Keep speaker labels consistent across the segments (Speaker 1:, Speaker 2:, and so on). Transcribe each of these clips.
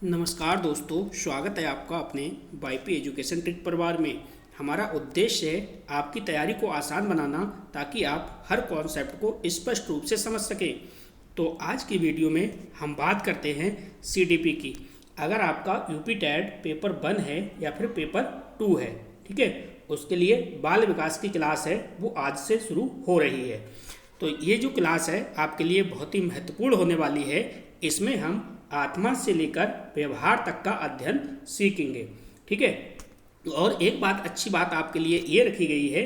Speaker 1: नमस्कार दोस्तों, स्वागत है आपका अपने वाईपी एजुकेशन ट्रिक परिवार में। हमारा उद्देश्य है आपकी तैयारी को आसान बनाना ताकि आप हर कॉन्सेप्ट को स्पष्ट रूप से समझ सकें। तो आज की वीडियो में हम बात करते हैं सीडीपी की। अगर आपका यूपी टेट पेपर 1 है या फिर पेपर 2 है, ठीक है, उसके लिए बाल विकास की क्लास है वो आज से शुरू हो रही है। तो ये जो क्लास है आपके लिए बहुत ही महत्वपूर्ण होने वाली है। इसमें हम आत्मा से लेकर व्यवहार तक का अध्ययन सीखेंगे, ठीक है। और एक बात, अच्छी बात आपके लिए ये रखी गई है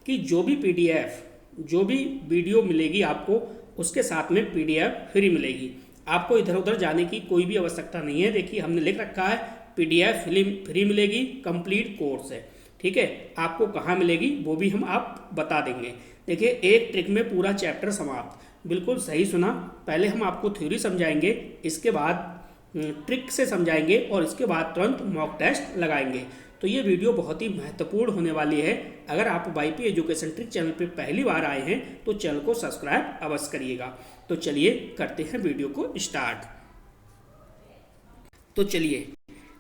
Speaker 1: कि जो भी पीडीएफ, जो भी वीडियो मिलेगी आपको, उसके साथ में पीडीएफ फ्री मिलेगी। आपको इधर उधर जाने की कोई भी आवश्यकता नहीं है। देखिए, हमने लिख रखा है पीडीएफ फ्री मिलेगी, कंप्लीट कोर्स है, ठीक है। आपको कहाँ मिलेगी वो भी हम आप बता देंगे। देखिए, एक ट्रिक में पूरा चैप्टर समाप्त। बिल्कुल सही सुना। पहले हम आपको थ्योरी समझाएंगे, इसके बाद ट्रिक से समझाएंगे और इसके बाद तुरंत मॉक टेस्ट लगाएंगे। तो ये वीडियो बहुत ही महत्वपूर्ण होने वाली है। अगर आप वाईपी एजुकेशन ट्रिक चैनल पे पहली बार आए हैं तो चैनल को सब्सक्राइब अवश्य करिएगा। तो चलिए करते हैं वीडियो को स्टार्ट। तो चलिए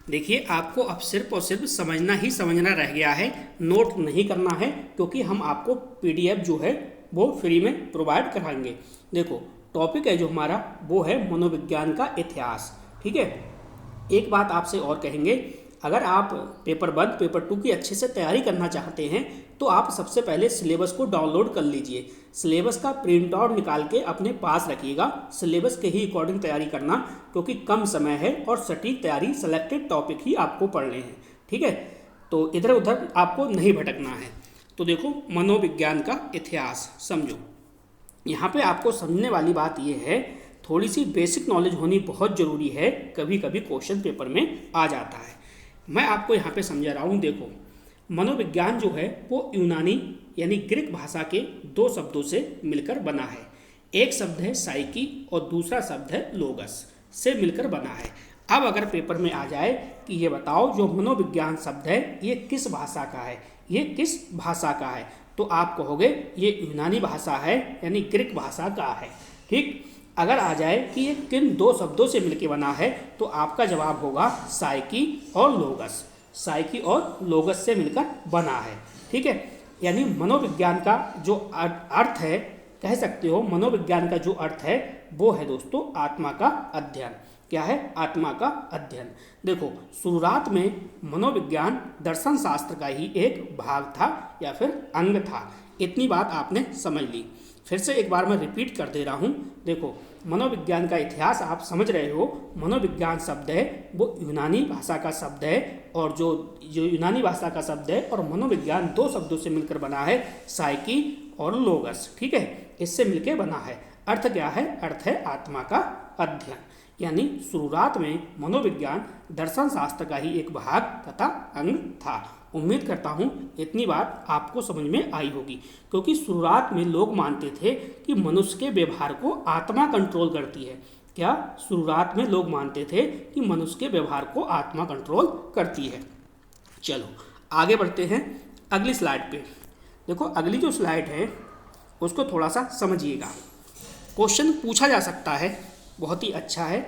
Speaker 1: देखिए, आपको अब सिर्फ और सिर्फ समझना ही समझना रह गया है, नोट नहीं करना है, क्योंकि हम आपको पीडीएफ जो है वो फ्री में प्रोवाइड कराएंगे। देखो, टॉपिक है जो हमारा वो है मनोविज्ञान का इतिहास, ठीक है। एक बात आपसे और कहेंगे, अगर आप पेपर 1 पेपर 2 की अच्छे से तैयारी करना चाहते हैं तो आप सबसे पहले सिलेबस को डाउनलोड कर लीजिए। सिलेबस का प्रिंट आउट निकाल के अपने पास रखिएगा। सिलेबस के ही अकॉर्डिंग तैयारी करना, क्योंकि कम समय है और सटीक तैयारी, सेलेक्टेड टॉपिक ही आपको पढ़ने हैं, ठीक है। तो इधर उधर आपको नहीं भटकना है। तो देखो, मनोविज्ञान का इतिहास समझो। यहाँ पे आपको समझने वाली बात यह है, थोड़ी सी बेसिक नॉलेज होनी बहुत ज़रूरी है। कभी कभी क्वेश्चन पेपर में आ जाता है। मैं आपको यहाँ पे समझा रहा हूँ। देखो, मनोविज्ञान जो है वो यूनानी यानी ग्रीक भाषा के 2 शब्दों से मिलकर बना है। एक शब्द है साइकी और दूसरा शब्द है लोगस, से मिलकर बना है। अब अगर पेपर में आ जाए कि ये बताओ जो मनोविज्ञान शब्द है ये किस भाषा का है, ये किस भाषा का है, तो आप कहोगे ये यूनानी भाषा है यानी ग्रीक भाषा का है, ठीक। अगर आ जाए कि ये किन 2 शब्दों से मिलकर बना है तो आपका जवाब होगा साइकी और लोगस। साइकी और लोगस से मिलकर बना है, ठीक है। यानी मनोविज्ञान का जो अर्थ है, कह सकते हो मनोविज्ञान का जो अर्थ है वो है दोस्तों आत्मा का अध्ययन। क्या है? आत्मा का अध्ययन। देखो, शुरुआत में मनोविज्ञान दर्शन शास्त्र का ही एक भाग था या फिर अंग था। इतनी बात आपने समझ ली। फिर से एक बार मैं रिपीट कर दे रहा हूँ। देखो, मनोविज्ञान का इतिहास आप समझ रहे हो। मनोविज्ञान शब्द है वो यूनानी भाषा का शब्द है, और जो यूनानी भाषा का शब्द है और मनोविज्ञान 2 शब्दों से मिलकर बना है, साइकी और लोगस, ठीक है। इससे मिलकर बना है। अर्थ क्या है? अर्थ है आत्मा का अध्ययन। यानी शुरुआत में मनोविज्ञान दर्शन शास्त्र का ही एक भाग तथा अंग था। उम्मीद करता हूँ इतनी बात आपको समझ में आई होगी, क्योंकि शुरुआत में लोग मानते थे कि मनुष्य के व्यवहार को आत्मा कंट्रोल करती है। क्या? शुरुआत में लोग मानते थे कि मनुष्य के व्यवहार को आत्मा कंट्रोल करती है। चलो आगे बढ़ते हैं अगली स्लाइड पे। देखो, अगली जो स्लाइड है उसको थोड़ा सा समझिएगा। क्वेश्चन पूछा जा सकता है, बहुत ही अच्छा है।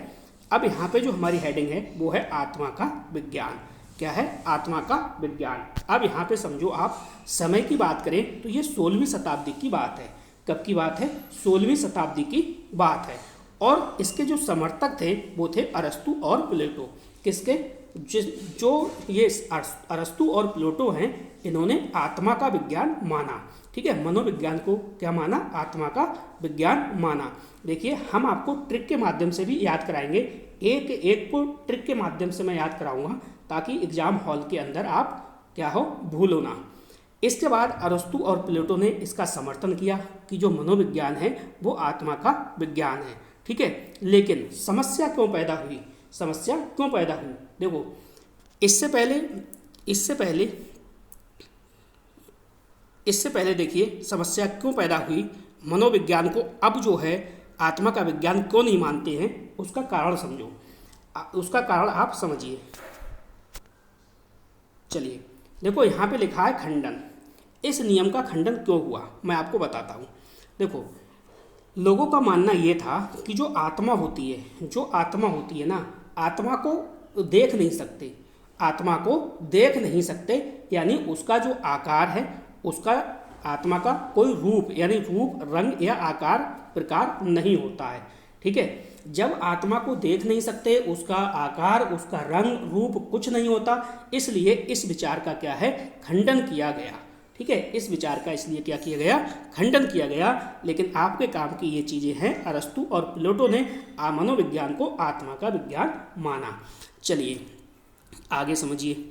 Speaker 1: अब यहाँ पे जो हमारी हेडिंग है वो है आत्मा का विज्ञान। क्या है? आत्मा का विज्ञान। अब यहाँ पे समझो, आप समय की बात करें तो ये 16वीं शताब्दी की बात है। कब की बात है? 16वीं शताब्दी की बात है। और इसके जो समर्थक थे वो थे अरस्तु और प्लेटो। किसके? जो ये अरस्तु और प्लेटो हैं, इन्होंने आत्मा का विज्ञान माना, ठीक है। मनोविज्ञान को क्या माना? आत्मा का विज्ञान माना। देखिए, हम आपको ट्रिक के माध्यम से भी याद कराएंगे। एक एक को ट्रिक के माध्यम से मैं याद कराऊंगा ताकि एग्जाम हॉल के अंदर आप क्या हो, भूलो ना। इसके बाद अरस्तु और प्लेटो ने इसका समर्थन किया कि जो मनोविज्ञान है वो आत्मा का विज्ञान है, ठीक है। लेकिन समस्या क्यों पैदा हुई? समस्या क्यों पैदा हुई? देखो, इससे पहले देखिए समस्या क्यों पैदा हुई। मनोविज्ञान को अब जो है आत्मा का विज्ञान क्यों नहीं मानते हैं, उसका कारण समझो। उसका कारण आप समझिए। चलिए देखो, यहाँ पे लिखा है खंडन। इस नियम का खंडन क्यों हुआ मैं आपको बताता हूँ। देखो, लोगों का मानना ये था कि जो आत्मा होती है ना, आत्मा को देख नहीं सकते, आत्मा को देख नहीं सकते, यानी उसका जो आकार है, उसका आत्मा का कोई रूप यानी रूप, रंग या आकार प्रकार नहीं होता है। ठीक है, जब आत्मा को देख नहीं सकते, उसका आकार, उसका रंग, रूप कुछ नहीं होता, इसलिए इस विचार का क्या है, खंडन किया गया। ठीक है, इस विचार का इसलिए क्या किया गया, खंडन किया गया। लेकिन आपके काम की ये चीज़ें हैं, अरस्तु और प्लेटो ने मनोविज्ञान को आत्मा का विज्ञान माना। चलिए आगे समझिए।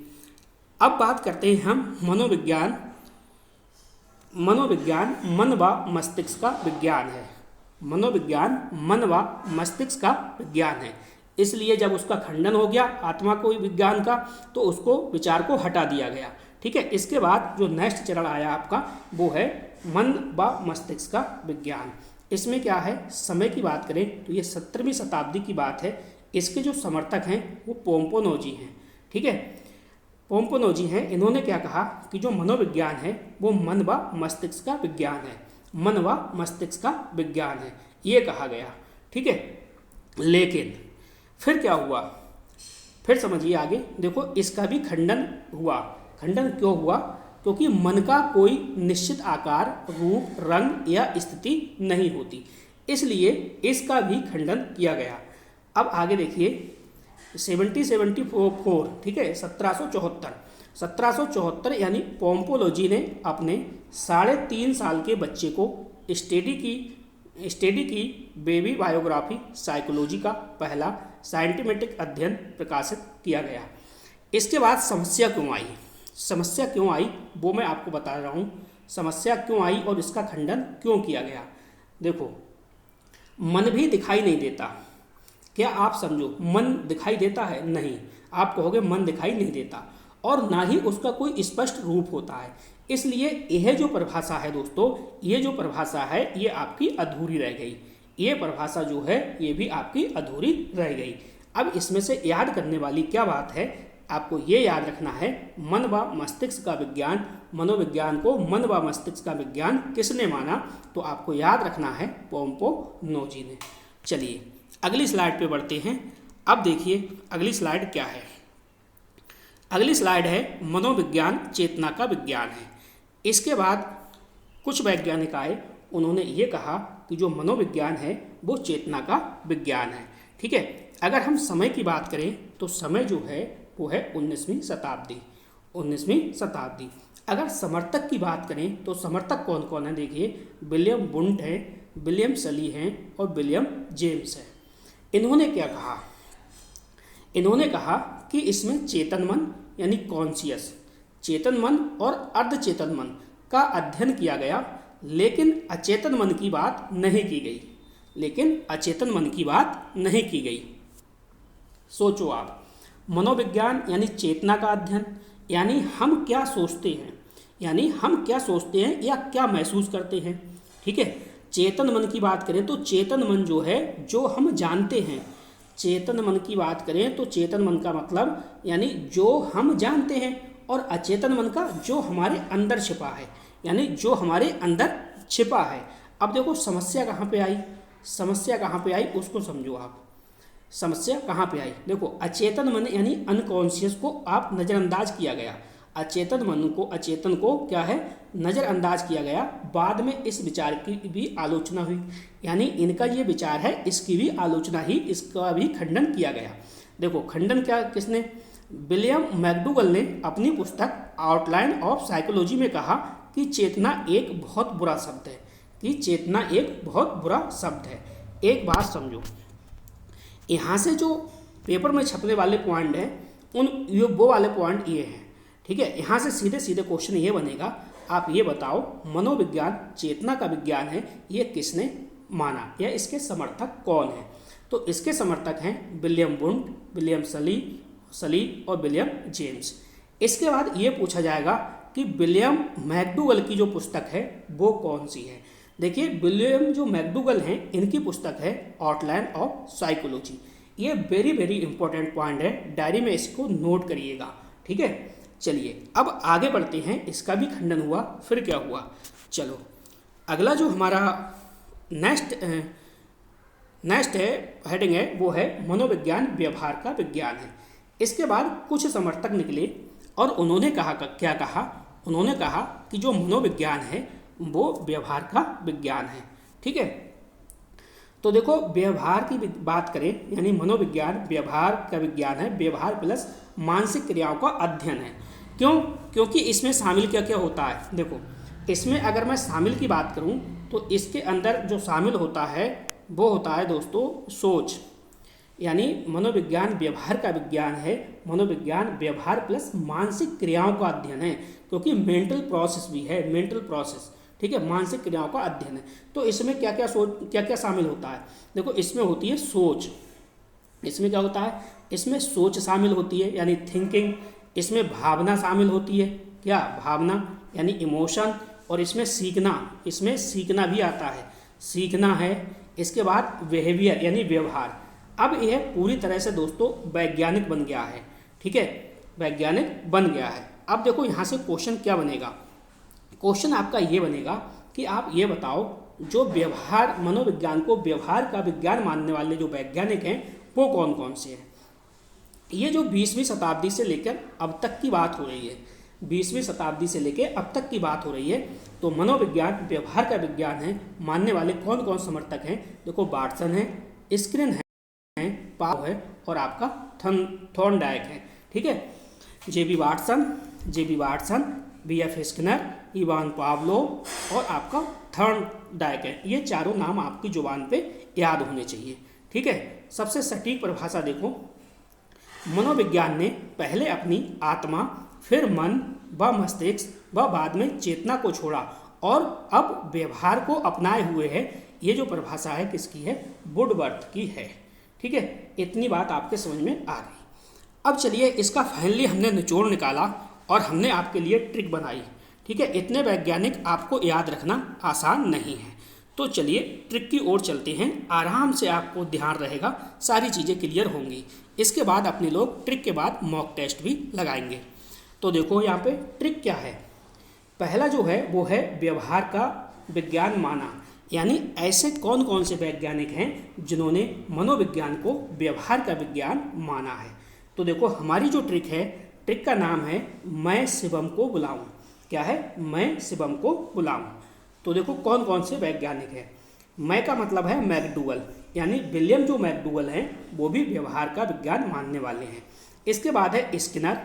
Speaker 1: अब बात करते हैं हम मनोविज्ञान। मनोविज्ञान मन व मस्तिष्क का विज्ञान है। मनोविज्ञान मन व मस्तिष्क का विज्ञान है, इसलिए जब उसका खंडन हो गया आत्मा को विज्ञान का, तो उसको विचार को हटा दिया गया। ठीक है, इसके बाद जो नेक्स्ट चरण आया आपका, वो है मन व मस्तिष्क का विज्ञान। इसमें क्या है, समय की बात करें तो ये 17वीं शताब्दी की बात है। इसके जो समर्थक हैं वो पोम्पोनोजी हैं। ठीक है, पोम्पोनोजी हैं। इन्होंने क्या कहा कि जो मनोविज्ञान है वो मन व मस्तिष्क का विज्ञान है, मन व मस्तिष्क का विज्ञान है, ये कहा गया। ठीक है, लेकिन फिर क्या हुआ, फिर समझिए आगे। देखो, इसका भी खंडन हुआ। खंडन क्यों हुआ, क्योंकि मन का कोई निश्चित आकार, रूप, रंग या स्थिति नहीं होती, इसलिए इसका भी खंडन किया गया। अब आगे देखिए 1774, ठीक है, 1774 यानी पोम्पोलोजी ने अपने 3.5 साल के बच्चे को स्टडी की बेबी बायोग्राफी साइकोलॉजी का पहला साइंटिफिक अध्ययन प्रकाशित किया गया। इसके बाद समस्या क्यों आई वो मैं आपको बता रहा हूँ। समस्या क्यों आई और इसका खंडन क्यों किया गया। देखो, मन भी दिखाई नहीं देता। क्या आप समझो, मन दिखाई देता है? नहीं। आप कहोगे मन दिखाई नहीं देता, और ना ही उसका कोई स्पष्ट रूप होता है, इसलिए यह जो परिभाषा है दोस्तों, ये जो परिभाषा है ये आपकी अधूरी रह गई। ये परिभाषा जो है ये भी आपकी अधूरी रह गई। अब इसमें से याद करने वाली क्या बात है, आपको ये याद रखना है, मन व मस्तिष्क का विज्ञान, मनोविज्ञान को मन व मस्तिष्क का विज्ञान किसने माना, तो आपको याद रखना है पोम्पोनोजी ने। चलिए अगली स्लाइड पे बढ़ते हैं। अब देखिए अगली स्लाइड क्या है। अगली स्लाइड है मनोविज्ञान चेतना का विज्ञान है। इसके बाद कुछ वैज्ञानिक आए, उन्होंने ये कहा कि जो मनोविज्ञान है वो चेतना का विज्ञान है। ठीक है, अगर हम समय की बात करें तो समय जो है वो है 19वीं शताब्दी। अगर समर्थक की बात करें तो समर्थक कौन कौन है, देखिए विलियम वुंट हैं, विलियम सली हैं और विलियम जेम्स हैं। इन्होंने क्या कहा, इन्होंने कहा कि इसमें चेतन मन यानी कॉन्शियस, चेतन मन और अर्धचेतन मन का अध्ययन किया गया, लेकिन अचेतन मन की बात नहीं की गई। सोचो आप, मनोविज्ञान यानी चेतना का अध्ययन, यानी हम क्या सोचते हैं या क्या महसूस करते हैं। ठीक है, चेतन मन की बात करें तो चेतन मन जो है जो हम जानते हैं, चेतन मन की बात करें तो चेतन मन का मतलब यानी जो हम जानते हैं, और अचेतन मन का जो हमारे अंदर छिपा है, यानी जो हमारे अंदर छिपा है। अब देखो समस्या कहाँ पे आई उसको समझो आप। समस्या कहाँ पे आई, देखो अचेतन मन यानी अनकॉन्शियस को आप नज़रअंदाज किया गया, अचेतन को क्या है नज़रअंदाज किया गया। बाद में इस विचार की भी आलोचना हुई, यानी इनका ये विचार है इसकी भी आलोचना ही, इसका भी खंडन किया गया। देखो खंडन क्या किसने, विलियम मैकडूगल ने अपनी पुस्तक आउटलाइन ऑफ साइकोलॉजी में कहा कि चेतना एक बहुत बुरा शब्द है। एक बात समझो, यहाँ से जो पेपर में छपने वाले पॉइंट हैं वो वाले पॉइंट ये हैं। ठीक है, यहाँ से सीधे सीधे क्वेश्चन ये बनेगा, आप ये बताओ मनोविज्ञान चेतना का विज्ञान है, ये किसने माना या इसके समर्थक कौन हैं। तो इसके समर्थक हैं विलियम वुंट, विलियम सली और विलियम जेम्स। इसके बाद ये पूछा जाएगा कि विलियम मैकडूगल की जो पुस्तक है वो कौन सी है। देखिए विलियम जो मैकडूगल हैं इनकी पुस्तक है आउटलाइन ऑफ साइकोलॉजी। ये वेरी वेरी इंपॉर्टेंट पॉइंट है, डायरी में इसको नोट करिएगा। ठीक है, चलिए अब आगे बढ़ते हैं। इसका भी खंडन हुआ, फिर क्या हुआ, चलो अगला जो हमारा नेक्स्ट है हेडिंग है वो है मनोविज्ञान व्यवहार का विज्ञान है। इसके बाद कुछ समर्थक निकले और उन्होंने कहा, क्या कहा, उन्होंने कहा कि जो मनोविज्ञान है वो व्यवहार का विज्ञान है। ठीक है, तो देखो व्यवहार की बात करें, यानी मनोविज्ञान व्यवहार का विज्ञान है, व्यवहार प्लस मानसिक क्रियाओं का अध्ययन है। क्यों? क्योंकि इसमें शामिल क्या क्या होता है। देखो इसमें अगर मैं शामिल की बात करूं तो इसके अंदर जो शामिल होता है वो होता है दोस्तों सोच, यानी मनोविज्ञान व्यवहार का विज्ञान है। मनोविज्ञान व्यवहार प्लस मानसिक क्रियाओं का अध्ययन है, क्योंकि मेंटल प्रोसेस भी है, मेंटल प्रोसेस। ठीक है, मानसिक क्रियाओं का अध्ययन है। तो इसमें क्या क्या शामिल होता है। देखो इसमें होती है सोच, इसमें क्या होता है, इसमें सोच शामिल होती है यानी थिंकिंग। इसमें भावना शामिल होती है, क्या भावना यानी इमोशन। और इसमें सीखना भी आता है, सीखना है। इसके बाद बिहेवियर यानी व्यवहार। अब यह पूरी तरह से दोस्तों वैज्ञानिक बन गया है। ठीक है, वैज्ञानिक बन गया है। अब देखो यहाँ से क्वेश्चन क्या बनेगा, क्वेश्चन आपका ये बनेगा कि आप ये बताओ जो व्यवहार मनोविज्ञान को व्यवहार का विज्ञान मानने वाले जो वैज्ञानिक हैं वो कौन कौन से हैं। ये जो 20वीं शताब्दी से लेकर अब तक की बात हो रही है, 20वीं शताब्दी से लेकर अब तक की बात हो रही है, तो मनोविज्ञान व्यवहार का विज्ञान है मानने वाले कौन कौन समर्थक हैं। देखो वाटसन है, स्क्रीन है, पाव है और आपका थॉर्नडाइक है। ठीक है, JB Watson, BF Skinner, Ivan Pavlov और आपका थॉर्नडाइक है। ये चारों नाम आपकी जुबान पे याद होने चाहिए। ठीक है, सबसे सटीक परिभाषा देखो, मनोविज्ञान ने पहले अपनी आत्मा, फिर मन व मस्तिष्क व बाद में चेतना को छोड़ा और अब व्यवहार को अपनाए हुए है। ये जो परिभाषा है किसकी है, वुडवर्थ की है। ठीक है, इतनी बात आपके समझ में आ गई। अब चलिए इसका फाइनली हमने निचोड़ निकाला और हमने आपके लिए ट्रिक बनाई। ठीक है, इतने वैज्ञानिक आपको याद रखना आसान नहीं है। तो चलिए ट्रिक की ओर चलते हैं, आराम से आपको ध्यान रहेगा, सारी चीज़ें क्लियर होंगी। इसके बाद अपने लोग ट्रिक के बाद मॉक टेस्ट भी लगाएंगे। तो देखो यहाँ पे ट्रिक क्या है। पहला जो है वो है व्यवहार का विज्ञान माना, यानी ऐसे कौन कौन से वैज्ञानिक हैं जिन्होंने मनोविज्ञान को व्यवहार का विज्ञान माना है। तो देखो हमारी जो ट्रिक है, ट्रिक का नाम है मैं शिवम को बुलाऊं। क्या है, मैं शिवम को बुलाऊं। तो देखो कौन कौन से वैज्ञानिक हैं। मैं का मतलब है मैकडूगल, यानी विलियम जो मैकडूगल हैं वो भी व्यवहार का विज्ञान मानने वाले हैं। इसके बाद है स्किनर,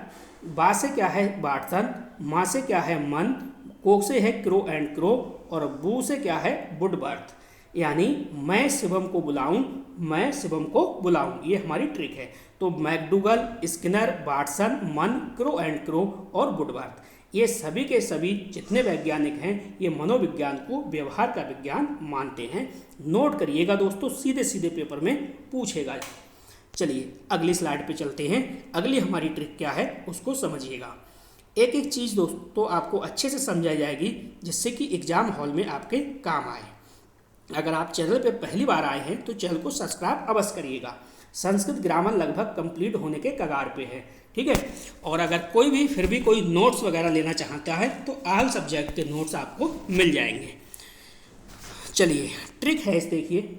Speaker 1: बा से क्या है वाटसन, माँ से क्या है मन, कोक से है क्रो एंड क्रो और बू से क्या है वुडवर्थ। यानी मैं शिवम को बुलाऊं, मैं शिवम को बुलाऊं, ये हमारी ट्रिक है। तो मैकडूगल, स्किनर, वाटसन, मन, क्रो एंड क्रो और वुडवर्थ, ये सभी के सभी जितने वैज्ञानिक हैं ये मनोविज्ञान को व्यवहार का विज्ञान मानते हैं। नोट करिएगा दोस्तों, सीधे सीधे पेपर में पूछेगा। चलिए अगली स्लाइड पे चलते हैं। अगली हमारी ट्रिक क्या है उसको समझिएगा। एक एक चीज़ दोस्तों आपको अच्छे से समझाई जाएगी जिससे कि एग्जाम हॉल में आपके काम आए। अगर आप चैनल पे पहली बार आए हैं तो चैनल को सब्सक्राइब अवश्य करिएगा। संस्कृत ग्रामर लगभग कंप्लीट होने के कगार पे है। ठीक है, और अगर कोई भी फिर भी कोई नोट्स वगैरह लेना चाहता है तो ऑल सब्जेक्ट के नोट्स आपको मिल जाएंगे। चलिए ट्रिक है इस, देखिए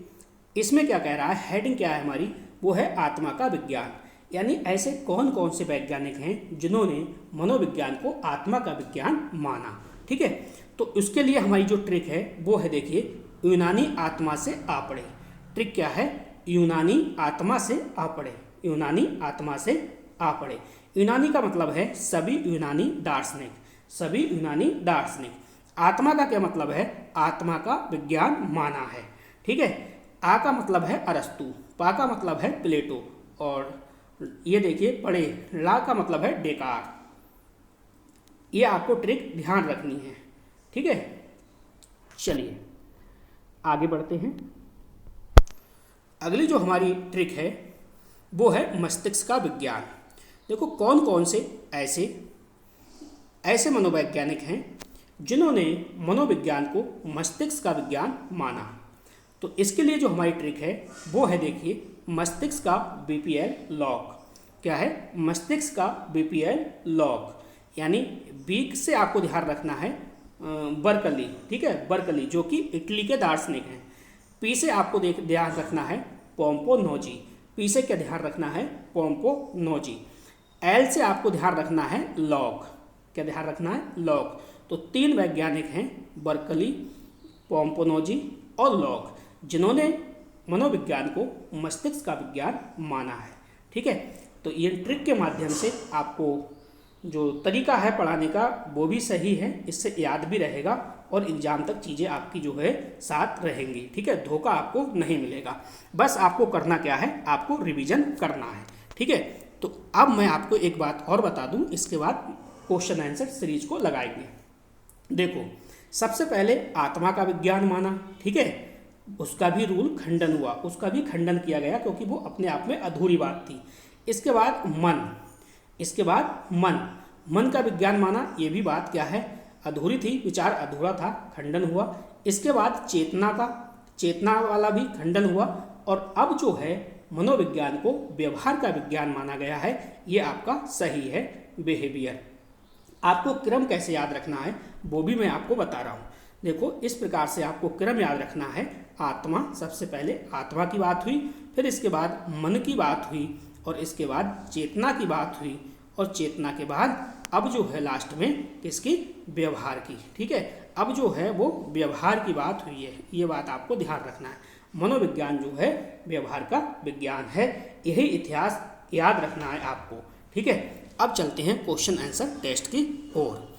Speaker 1: इसमें क्या कह रहा है, हेडिंग क्या है हमारी, वो है आत्मा का विज्ञान। यानी ऐसे कौन कौन से वैज्ञानिक हैं जिन्होंने मनोविज्ञान को आत्मा का विज्ञान माना। ठीक है, तो उसके लिए हमारी जो ट्रिक है वो है, देखिए यूनानी आत्मा से आ पड़े। ट्रिक क्या है, यूनानी आत्मा से आ पड़े, यूनानी आत्मा से आ पड़े। यूनानी का मतलब है सभी यूनानी दार्शनिक, सभी यूनानी दार्शनिक। आत्मा का क्या मतलब है, आत्मा का विज्ञान माना है। ठीक है, आ का मतलब है अरस्तु, पा का मतलब है प्लेटो और ये देखिए पढ़े, ला का मतलब है डेकार। ये आपको ट्रिक ध्यान रखनी है। ठीक है, चलिए आगे बढ़ते हैं। अगली जो हमारी ट्रिक है वो है मस्तिष्क का विज्ञान। देखो कौन कौन से ऐसे मनोवैज्ञानिक हैं जिन्होंने मनोविज्ञान को मस्तिष्क का विज्ञान माना। तो इसके लिए जो हमारी ट्रिक है वो है, देखिए मस्तिष्क का बीपीएल लॉक। क्या है, मस्तिष्क का बीपीएल लॉक। यानी बीक से आपको ध्यान रखना है बर्कली। ठीक है, बर्कली जो कि इटली के दार्शनिक हैं। पी से आपको ध्यान रखना है पोम्पोनोजी, पी से क्या ध्यान रखना है, पोम्पोनोजी। एल से आपको ध्यान रखना है लॉग। क्या ध्यान रखना है? लॉग। तो 3 वैज्ञानिक हैं, बर्कली, पोम्पोनोजी और लॉग, जिन्होंने मनोविज्ञान को मस्तिष्क का विज्ञान माना है। ठीक है, तो ये ट्रिक के माध्यम से आपको जो तरीका है पढ़ाने का वो भी सही है, इससे याद भी रहेगा और एग्जाम तक चीज़ें आपकी जो है साथ रहेंगी। ठीक है, धोखा आपको नहीं मिलेगा। बस आपको करना क्या है, आपको रिवीजन करना है। ठीक है, तो अब मैं आपको एक बात और बता दूं, इसके बाद क्वेश्चन आंसर सीरीज को लगाएंगे। देखो, सबसे पहले आत्मा का विज्ञान माना। ठीक है, उसका भी रूल खंडन हुआ, उसका भी खंडन किया गया क्योंकि वो अपने आप में अधूरी बात थी। इसके बाद मन का विज्ञान माना, ये भी बात क्या है, अधूरी थी, विचार अधूरा था, खंडन हुआ। इसके बाद चेतना वाला भी खंडन हुआ। और अब जो है मनोविज्ञान को व्यवहार का विज्ञान माना गया है, ये आपका सही है, बिहेवियर। आपको क्रम कैसे याद रखना है वो भी मैं आपको बता रहा हूँ। देखो, इस प्रकार से आपको क्रम याद रखना है। आत्मा, सबसे पहले आत्मा की बात हुई, फिर इसके बाद मन की बात हुई, और इसके बाद चेतना की बात हुई, और चेतना के बाद अब जो है लास्ट में किसकी? व्यवहार की। ठीक है, अब जो है वो व्यवहार की बात हुई है, ये बात आपको ध्यान रखना है। मनोविज्ञान जो है व्यवहार का विज्ञान है, यही इतिहास याद रखना है आपको। ठीक है, अब चलते हैं क्वेश्चन आंसर टेस्ट की ओर।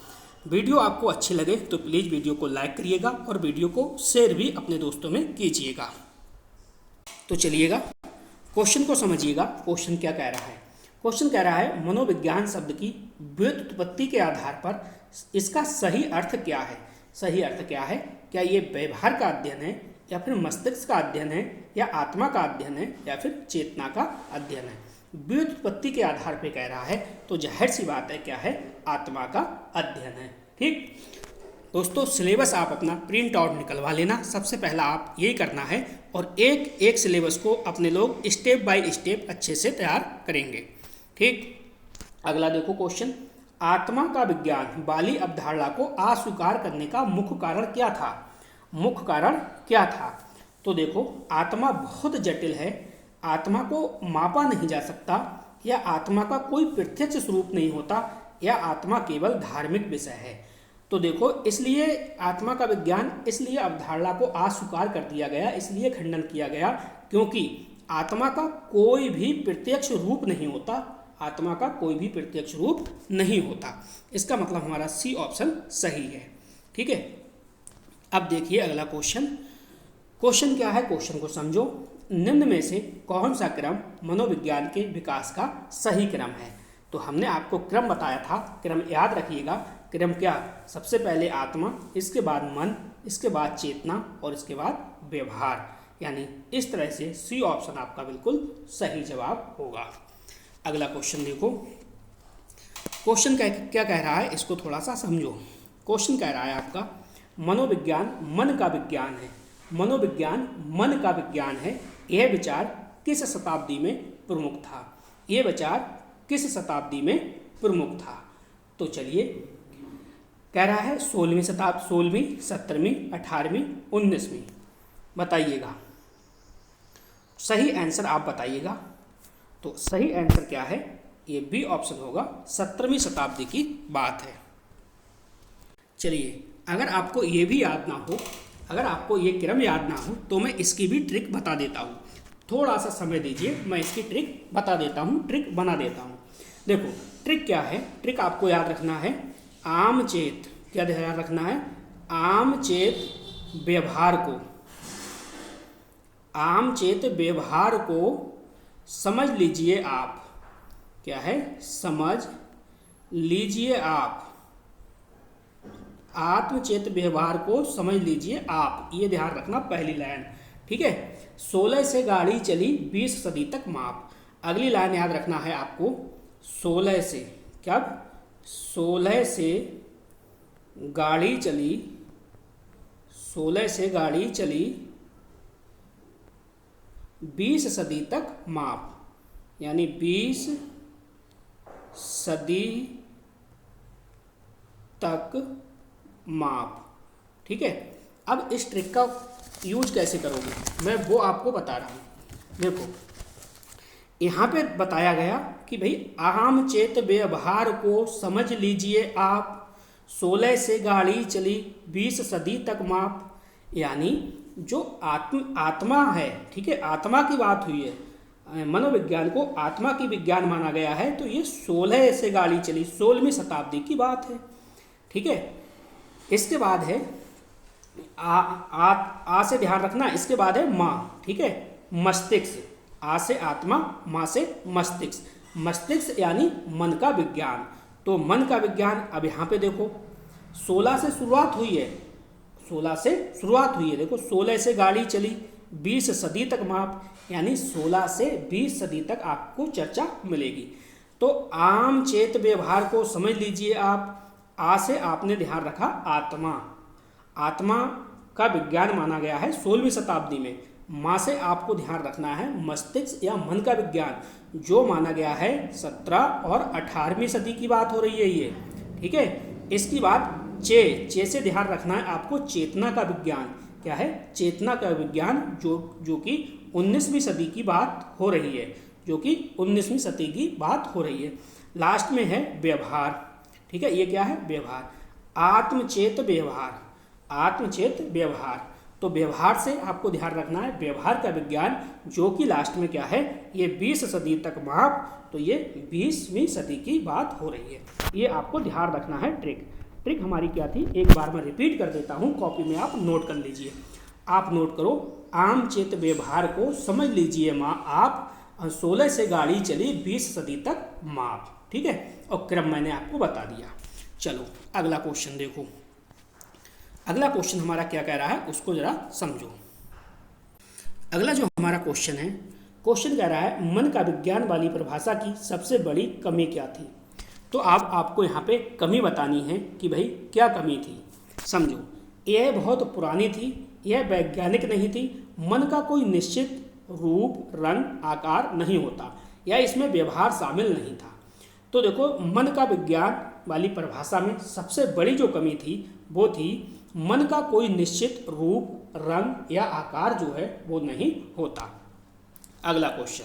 Speaker 1: वीडियो आपको अच्छी लगे तो प्लीज़ वीडियो को लाइक करिएगा और वीडियो को शेयर भी अपने दोस्तों में कीजिएगा। तो चलिएगा क्वेश्चन को समझिएगा। क्वेश्चन क्या कह रहा है? क्वेश्चन कह रहा है मनोविज्ञान शब्द की व्युत्पत्ति के आधार पर इसका सही अर्थ क्या है? सही अर्थ क्या है? क्या ये व्यवहार का अध्ययन है, या फिर मस्तिष्क का अध्ययन है, या आत्मा का अध्ययन है, या फिर चेतना का अध्ययन है? व्युत्पत्ति के आधार पर कह रहा है तो जाहिर सी बात है क्या है? आत्मा का अध्ययन है। ठीक दोस्तों, सिलेबस आप अपना प्रिंट आउट निकलवा लेना। सबसे पहला आप यही करना है, और एक एक सिलेबस को अपने लोग स्टेप बाय स्टेप अच्छे से तैयार करेंगे। ठीक, अगला देखो क्वेश्चन। आत्मा का विज्ञान वाली अवधारणा को अस्वीकार करने का मुख्य कारण क्या था? मुख्य कारण क्या था? तो देखो, आत्मा बहुत जटिल है, आत्मा को मापा नहीं जा सकता, या आत्मा का कोई प्रत्यक्ष स्वरूप नहीं होता, या आत्मा केवल धार्मिक विषय है। तो देखो, इसलिए आत्मा का विज्ञान, इसलिए अवधारणा को अस्वीकार कर दिया गया, इसलिए खंडन किया गया क्योंकि आत्मा का कोई भी प्रत्यक्ष रूप नहीं होता, आत्मा का कोई भी प्रत्यक्ष रूप नहीं होता। इसका मतलब हमारा सी ऑप्शन सही है। ठीक है, अब देखिए अगला क्वेश्चन। क्वेश्चन क्या है, क्वेश्चन को समझो। निम्न में से कौन सा क्रम मनोविज्ञान के विकास का सही क्रम है? तो हमने आपको क्रम बताया था, क्रम याद रखिएगा। क्रम क्या? सबसे पहले आत्मा, इसके बाद मन, इसके बाद चेतना, और इसके बाद व्यवहार। यानी इस तरह से सी ऑप्शन आपका बिल्कुल सही जवाब होगा। अगला क्वेश्चन देखो। क्वेश्चन क्या कह रहा है, इसको थोड़ा सा समझो। क्वेश्चन कह रहा है आपका, मनोविज्ञान मन का विज्ञान है। मनोविज्ञान मन का विज्ञान है, यह विचार किस शताब्दी में प्रमुख था? यह विचार किस शताब्दी में प्रमुख था? तो चलिए, कह रहा है 16वीं शताब्दी, 16वीं, 17वीं, 18वीं, 19वीं। बताइएगा, सही आंसर आप बताइएगा। तो सही आंसर क्या है? ये बी ऑप्शन होगा, 17वीं शताब्दी की बात है। चलिए, अगर आपको ये भी याद ना हो, अगर आपको ये क्रम याद ना हो, तो मैं इसकी भी ट्रिक बता देता हूँ। थोड़ा सा समय दीजिए, मैं इसकी ट्रिक बता देता हूँ, ट्रिक बना देता हूँ। देखो, ट्रिक क्या है? ट्रिक आपको याद रखना है आम चेत। क्या ध्यान रखना है? आम चेत व्यवहार को, आम चेत व्यवहार को समझ लीजिए आप। क्या है? समझ लीजिए आप। आत्मचेत व्यवहार को समझ लीजिए आप, ये ध्यान रखना पहली लाइन। ठीक है, 16 से गाड़ी चली 20 सदी तक माप। अगली लाइन याद रखना है आपको, 16 से, कब? 16 से गाड़ी चली, 16 से गाड़ी चली 20 सदी तक माप, यानी 20 सदी तक माप। ठीक है, अब इस ट्रिक का यूज कैसे करोगे, मैं वो आपको बता रहा हूँ। देखो, यहाँ पे बताया गया कि भाई आम चेत व्यवहार को समझ लीजिए आप, 16 से गाड़ी चली 20 सदी तक माप। यानी जो आत्मा है, ठीक है, आत्मा की बात हुई है, मनोविज्ञान को आत्मा की विज्ञान माना गया है, तो ये 16 से गाड़ी चली, 16वीं शताब्दी की बात है, ठीक है। इसके बाद है आ से ध्यान रखना, इसके बाद है माँ, ठीक है, मस्तिष्क। आ से आत्मा, माँ से मस्तिष्क। मस्तिष्क यानी मन का विज्ञान। तो मन का विज्ञान अब यहाँ पे देखो 16 से शुरुआत हुई है, 16 से शुरुआत हुई है, देखो 16 से गाड़ी चली 20 सदी तक माप, यानी 16 से 20 सदी तक आपको चर्चा मिलेगी। तो आम चेत व्यवहार को समझ लीजिए आप। आ से आपने ध्यान रखा आत्मा, आत्मा का विज्ञान माना गया है 16वीं शताब्दी में। माँ से आपको ध्यान रखना है मस्तिष्क या मन का विज्ञान, जो माना गया है 17 और 18वीं सदी की बात हो रही है ये, ठीक है। इसकी बात चे से ध्यान रखना है आपको चेतना का विज्ञान। क्या है? चेतना का विज्ञान, जो कि 19वीं सदी की बात हो रही है, जो कि 19वीं सदी की बात हो रही है। लास्ट में है व्यवहार, ठीक है। ये क्या है? व्यवहार, आत्मचेत व्यवहार, आत्मचेत व्यवहार। तो व्यवहार से आपको ध्यान रखना है व्यवहार का विज्ञान, जो कि लास्ट में क्या है, ये 20 सदी तक माप, तो ये 20वीं सदी की बात हो रही है। ये आपको ध्यान रखना है। ट्रिक हमारी क्या थी, एक बार मैं रिपीट कर देता हूँ, कॉपी में आप नोट कर लीजिए। आप नोट करो, आम चेत व्यवहार को समझ लीजिए माँ आप, 16 से गाड़ी चली 20 सदी तक माप, ठीक है। और क्रम मैंने आपको बता दिया। चलो अगला क्वेश्चन देखो। अगला क्वेश्चन हमारा क्या कह रहा है उसको जरा समझो। अगला जो हमारा क्वेश्चन है, क्वेश्चन कह रहा है मन का विज्ञान वाली परिभाषा की सबसे बड़ी कमी क्या थी। तो आपको यहाँ पे कमी बतानी है कि भाई क्या कमी थी। समझो, यह बहुत पुरानी थी, यह वैज्ञानिक नहीं थी, मन का कोई निश्चित रूप, रंग, आकार नहीं होता, या इसमें व्यवहार शामिल नहीं था। तो देखो, मन का विज्ञान वाली परिभाषा में सबसे बड़ी जो कमी थी वो थी मन का कोई निश्चित रूप, रंग या आकार जो है वो नहीं होता। अगला क्वेश्चन,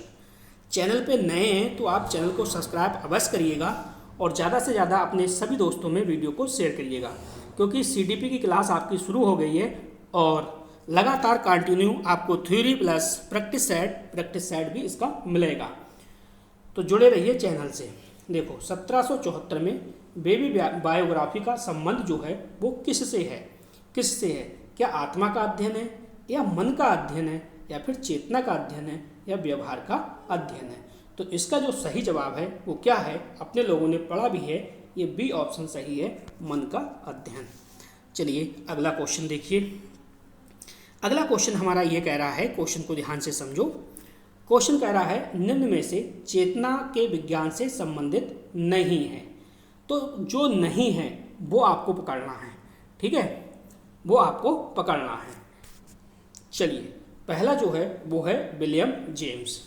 Speaker 1: चैनल पे नए हैं तो आप चैनल को सब्सक्राइब अवश्य करिएगा और ज़्यादा से ज़्यादा अपने सभी दोस्तों में वीडियो को शेयर करिएगा, क्योंकि CDP की क्लास आपकी शुरू हो गई है और लगातार कंटिन्यू आपको थ्योरी प्लस प्रैक्टिस सेट भी इसका मिलेगा। तो जुड़े रहिए चैनल से। देखो, 1774 में बेबी बायोग्राफी का संबंध जो है वो किससे है? क्या आत्मा का अध्ययन है, या मन का अध्ययन है, या फिर चेतना का अध्ययन है, या व्यवहार का अध्ययन है? तो इसका जो सही जवाब है वो क्या है, अपने लोगों ने पढ़ा भी है, ये बी ऑप्शन सही है, मन का अध्ययन। चलिए अगला क्वेश्चन देखिए। अगला क्वेश्चन हमारा ये कह रहा है, क्वेश्चन को ध्यान से समझो। क्वेश्चन कह रहा है निम्न में से चेतना के विज्ञान से संबंधित नहीं है। तो जो नहीं है वो आपको पकड़ना है, ठीक है, वो आपको पकड़ना है। चलिए, पहला जो है वो है विलियम जेम्स।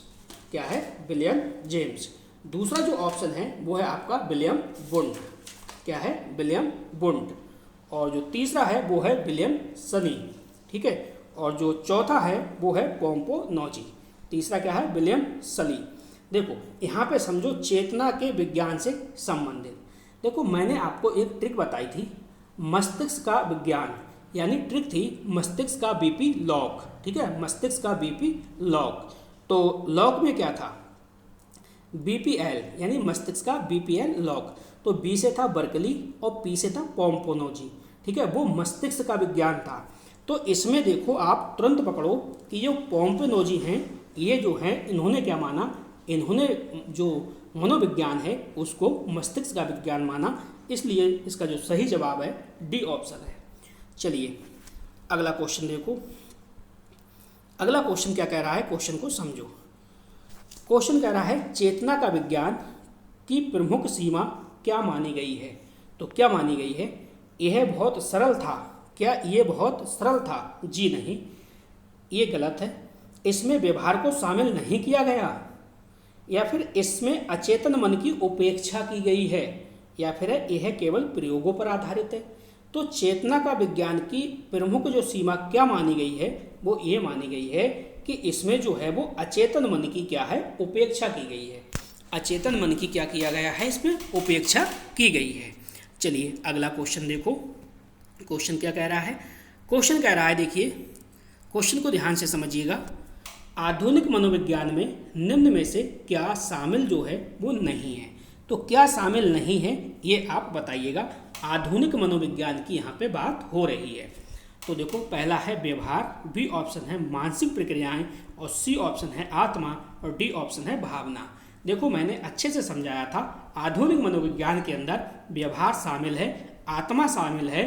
Speaker 1: क्या है? William James. दूसरा जो ऑप्शन है वो है आपका विलियम वुंड। क्या है? William wound. और जो तीसरा है वो है विलियम सनी, ठीक है। और जो चौथा है वो है पोम्पोनोजी। तीसरा क्या है? विलियम सली। देखो, यहाँ पे समझो चेतना के विज्ञान से संबंधित। देखो, मैंने आपको एक ट्रिक बताई थी, मस्तिष्क का विज्ञान, यानी ट्रिक थी मस्तिष्क का BP लॉक, ठीक है, मस्तिष्क का BP लॉक। तो लॉक में क्या था? BPL, यानी मस्तिष्क का BPL लॉक। तो B से था बर्कली और P से था पोम्पोनोजी, ठीक है, वो मस्तिष्क का विज्ञान था। तो इसमें देखो, आप तुरंत पकड़ो कि जो पोम्पोनोजी हैं, ये जो हैं, इन्होंने क्या माना, इन्होंने जो मनोविज्ञान है उसको मस्तिष्क का विज्ञान माना, इसलिए इसका जो सही जवाब है D ऑप्शन है। चलिए अगला क्वेश्चन देखो। अगला क्वेश्चन क्या कह रहा है, क्वेश्चन को समझो। क्वेश्चन कह रहा है चेतना का विज्ञान की प्रमुख सीमा क्या मानी गई है। तो क्या मानी गई है? यह बहुत सरल था। क्या ये बहुत सरल था? जी नहीं, ये गलत है। इसमें व्यवहार को शामिल नहीं किया गया, या फिर इसमें अचेतन मन की उपेक्षा की गई है, या फिर यह केवल प्रयोगों पर आधारित है। तो चेतना का विज्ञान की प्रमुख जो सीमा क्या मानी गई है वो ये मानी गई है कि इसमें जो है वो अचेतन मन की क्या है, उपेक्षा की गई है। अचेतन मन की क्या किया गया है, इसमें उपेक्षा की गई है। चलिए अगला क्वेश्चन देखो, क्वेश्चन क्या कह रहा है। क्वेश्चन कह रहा है, देखिए क्वेश्चन को ध्यान से समझिएगा। आधुनिक मनोविज्ञान में निम्न में से क्या शामिल जो है वो नहीं है। तो क्या शामिल नहीं है ये आप बताइएगा। आधुनिक मनोविज्ञान की यहाँ पे बात हो रही है। तो देखो पहला है व्यवहार, बी ऑप्शन है मानसिक प्रक्रियाएं, और सी ऑप्शन है आत्मा, और डी ऑप्शन है भावना। देखो मैंने अच्छे से समझाया था, आधुनिक मनोविज्ञान के अंदर व्यवहार शामिल है, आत्मा शामिल है,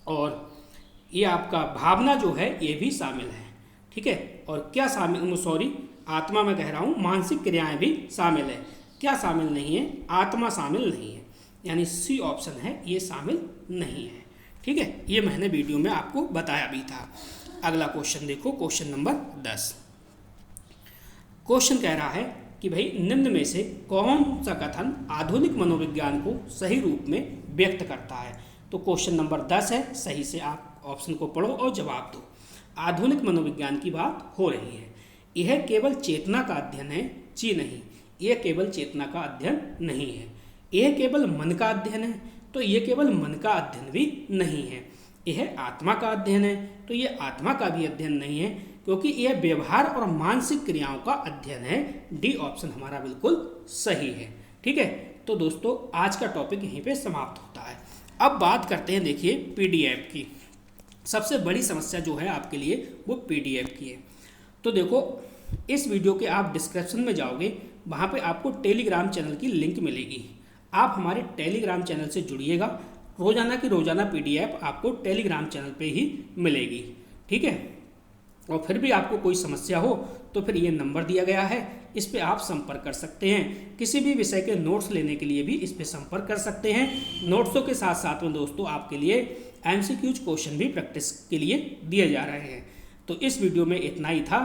Speaker 1: और ये आपका भावना जो है ये भी शामिल है। ठीक है, और क्या शामिल, सॉरी आत्मा मैं कह रहा हूँ, मानसिक क्रियाएं भी शामिल है। क्या शामिल नहीं है, आत्मा शामिल नहीं है, यानी सी ऑप्शन है ये शामिल नहीं है। ठीक है, ये मैंने वीडियो में आपको बताया भी था। अगला क्वेश्चन देखो, क्वेश्चन नंबर 10। क्वेश्चन कह रहा है कि भाई निम्न में से कौन सा कथन आधुनिक मनोविज्ञान को सही रूप में व्यक्त करता है। तो क्वेश्चन नंबर 10 है, सही से आप ऑप्शन को पढ़ो और जवाब दो। आधुनिक मनोविज्ञान की बात हो रही है। यह केवल चेतना का अध्ययन है, जी नहीं, यह केवल चेतना का अध्ययन नहीं है। यह केवल मन का अध्ययन है, तो यह केवल मन का अध्ययन भी नहीं है। यह आत्मा का अध्ययन है, तो यह आत्मा का भी अध्ययन नहीं है, क्योंकि यह व्यवहार और मानसिक क्रियाओं का अध्ययन है। डी ऑप्शन हमारा बिल्कुल सही है। ठीक है, तो दोस्तों आज का टॉपिक यहीं पे समाप्त होता है। अब बात करते हैं, देखिए पीडीएफ की। सबसे बड़ी समस्या जो है आपके लिए वो पीडीएफ की है। तो देखो इस वीडियो के आप डिस्क्रिप्शन में जाओगे, वहाँ पे आपको टेलीग्राम चैनल की लिंक मिलेगी। आप हमारे टेलीग्राम चैनल से जुड़िएगा, रोजाना की रोजाना पीडीएफ आपको टेलीग्राम चैनल पे ही मिलेगी। ठीक है, और फिर भी आपको कोई समस्या हो तो फिर ये नंबर दिया गया है, इस पे आप संपर्क कर सकते हैं। किसी भी विषय के नोट्स लेने के लिए भी इस पे संपर्क कर सकते हैं। नोट्सों के साथ साथ में दोस्तों आपके लिए एमसीक्यूज क्वेश्चन भी प्रैक्टिस के लिए दिए जा रहे हैं। तो इस वीडियो में इतना ही था।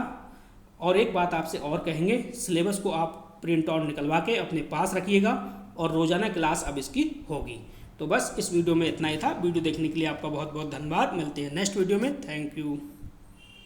Speaker 1: और एक बात आपसे और कहेंगे, सिलेबस को आप प्रिंट आउट निकलवा के अपने पास रखिएगा, और रोजाना क्लास अब इसकी होगी। तो बस इस वीडियो में इतना ही था। वीडियो देखने के लिए आपका बहुत बहुत धन्यवाद। मिलते हैं नेक्स्ट वीडियो में। Thank you.